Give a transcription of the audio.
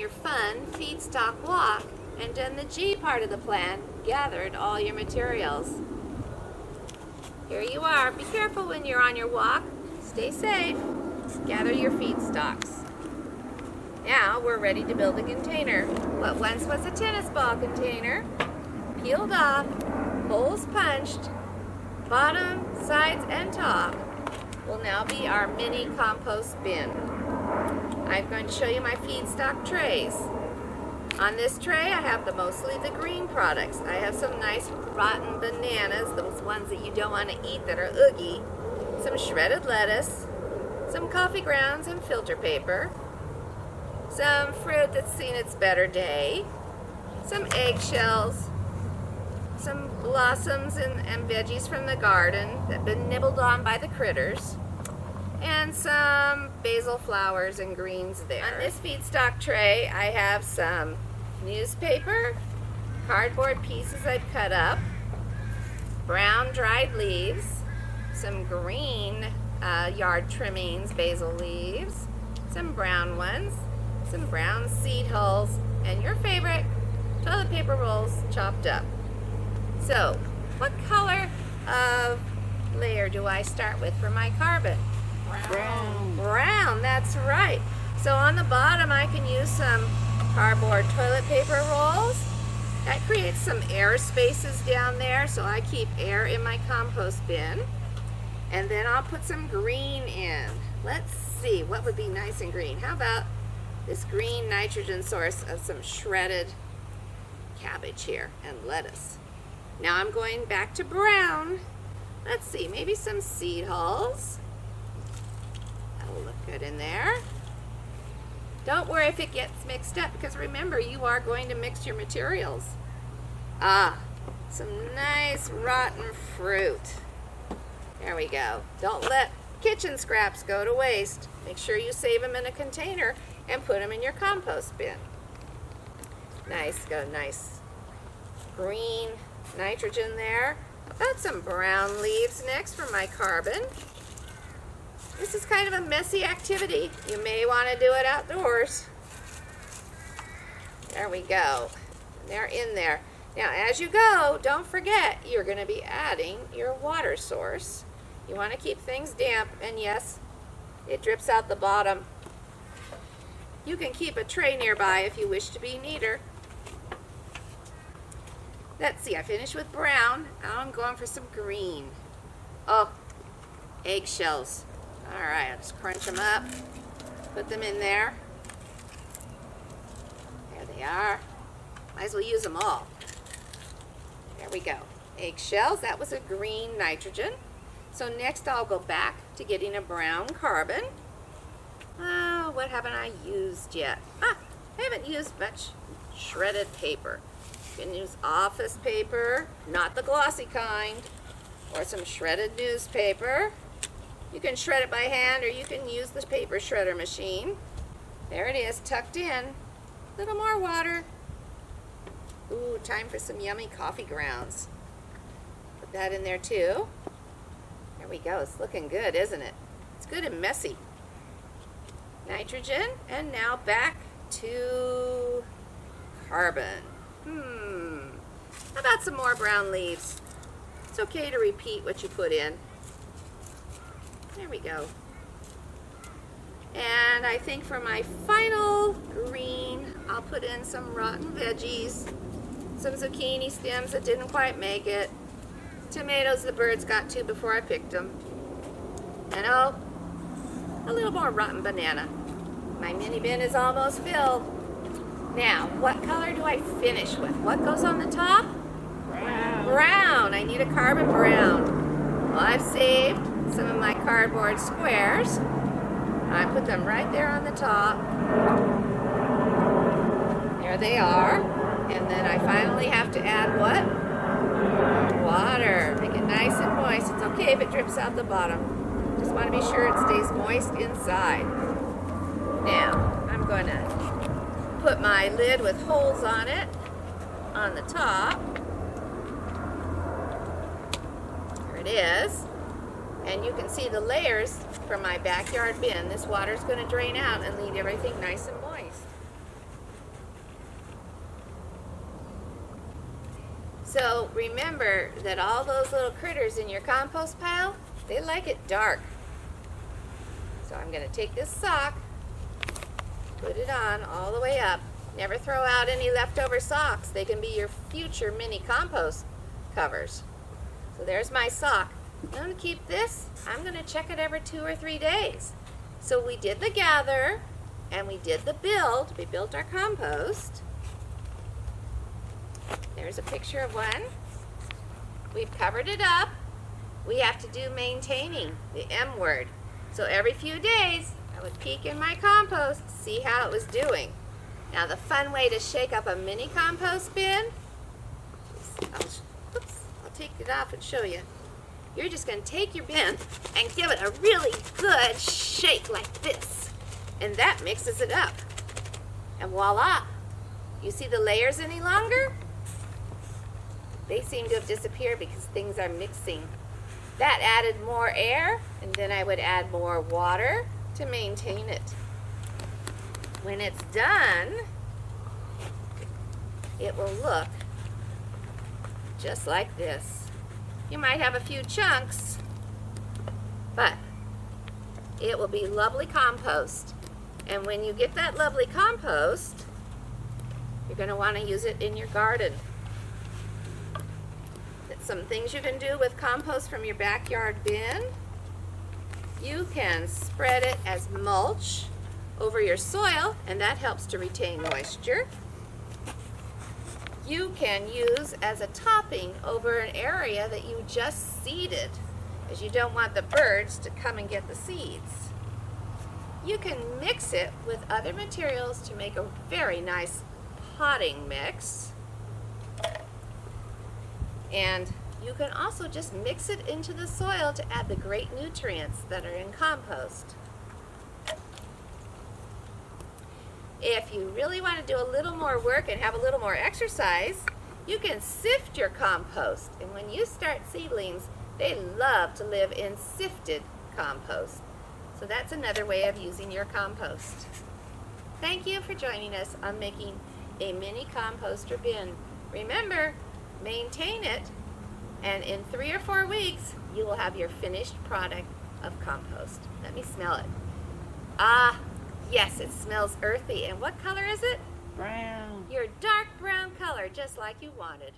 your fun feedstock walk and done the G part of the plan, gathered all your materials. Here you are. Be careful when you're on your walk. Stay safe. Gather your feedstocks. Now we're ready to build a container. What once was a tennis ball container, peeled off, holes punched, bottom, sides, and top, will now be our mini compost bin. I'm going to show you my feedstock trays. On this tray I have mostly the green products. I have some nice rotten bananas, those ones that you don't want to eat that are oogie, some shredded lettuce, some coffee grounds and filter paper, some fruit that's seen its better day, some eggshells, some blossoms and veggies from the garden that have been nibbled on by the critters, and some basil flowers and greens there. On this feedstock tray I have some newspaper, cardboard pieces I've cut up, brown dried leaves, some green yard trimmings, basil leaves, some brown ones, some brown seed hulls, and your favorite, toilet paper rolls chopped up. So, what color of layer do I start with for my carbon? Brown. Brown, that's right. So on the bottom I can use some cardboard toilet paper rolls. That creates some air spaces down there, so I keep air in my compost bin. And then I'll put some green in. Let's see, what would be nice and green? How about this green nitrogen source of some shredded cabbage here and lettuce? Now I'm going back to brown. Let's see, maybe some seed hulls. That'll look good in there. Don't worry if it gets mixed up, because remember, you are going to mix your materials. Some nice rotten fruit. There we go. Don't let kitchen scraps go to waste. Make sure you save them in a container and put them in your compost bin. Nice green nitrogen there. I've got some brown leaves next for my carbon. This is kind of a messy activity. You may want to do it outdoors. There we go. They're in there. Now as you go, don't forget you're going to be adding your water source. You want to keep things damp, and yes, it drips out the bottom. You can keep a tray nearby if you wish to be neater. Let's see, I finished with brown. Now I'm going for some green. Oh, eggshells. All right, I'll just crunch them up, put them in there. There they are. Might as well use them all. There we go. Eggshells, that was a green nitrogen. So next I'll go back to getting a brown carbon. Oh, what haven't I used yet? I haven't used much shredded paper. You can use office paper, not the glossy kind, or some shredded newspaper. You can shred it by hand, or you can use the paper shredder machine. There it is, tucked in. A little more water. Ooh, time for some yummy coffee grounds. Put that in there too. There we go. It's looking good, isn't it? It's good and messy. Nitrogen, and now back to carbon. How about some more brown leaves? It's okay to repeat what you put in. There we go. And I think for my final green, I'll put in some rotten veggies, some zucchini stems that didn't quite make it, tomatoes the birds got to before I picked them, and oh, a little more rotten banana. My mini bin is almost filled. Now, what color do I finish with? What goes on the top? Brown. Brown. I need a carbon brown. Well, I've saved some of my cardboard squares. I put them right there on the top. There they are. And then I finally have to add what? Water. Make it nice and moist. It's okay if it drips out the bottom. Just want to be sure it stays moist inside. Now, I'm going to put my lid with holes on it on the top. There it is. And you can see the layers from my backyard bin. This water is going to drain out and leave everything nice and moist. So remember that all those little critters in your compost pile, they like it dark. So I'm going to take this sock, put it on all the way up. Never throw out any leftover socks. They can be your future mini compost covers. So there's my sock. I'm going to keep this. I'm going to check it every 2 or 3 days. So we did the gather and we did the build. We built our compost. There's a picture of one. We've covered it up. We have to do maintaining, the M word. So every few days, I would peek in my compost, see how it was doing. Now the fun way to shake up a mini compost bin, I'll take it off and show you. You're just going to take your bin and give it a really good shake like this. And that mixes it up. And voila! You see the layers any longer? They seem to have disappeared because things are mixing. That added more air, and then I would add more water to maintain it. When it's done, it will look just like this. You might have a few chunks, but it will be lovely compost. And when you get that lovely compost, you're going to want to use it in your garden. Some things you can do with compost from your backyard bin. You can spread it as mulch over your soil, and that helps to retain moisture. You can use as a topping over an area that you just seeded, as you don't want the birds to come and get the seeds. You can mix it with other materials to make a very nice potting mix. And you can also just mix it into the soil to add the great nutrients that are in compost. If you really want to do a little more work and have a little more exercise, you can sift your compost. And when you start seedlings, they love to live in sifted compost. So that's another way of using your compost. Thank you for joining us on making a mini composter bin. Remember, maintain it, and in 3 or 4 weeks, you will have your finished product of compost. Let me smell it. Ah, yes, it smells earthy. And what color is it? Brown. Your dark brown color, just like you wanted.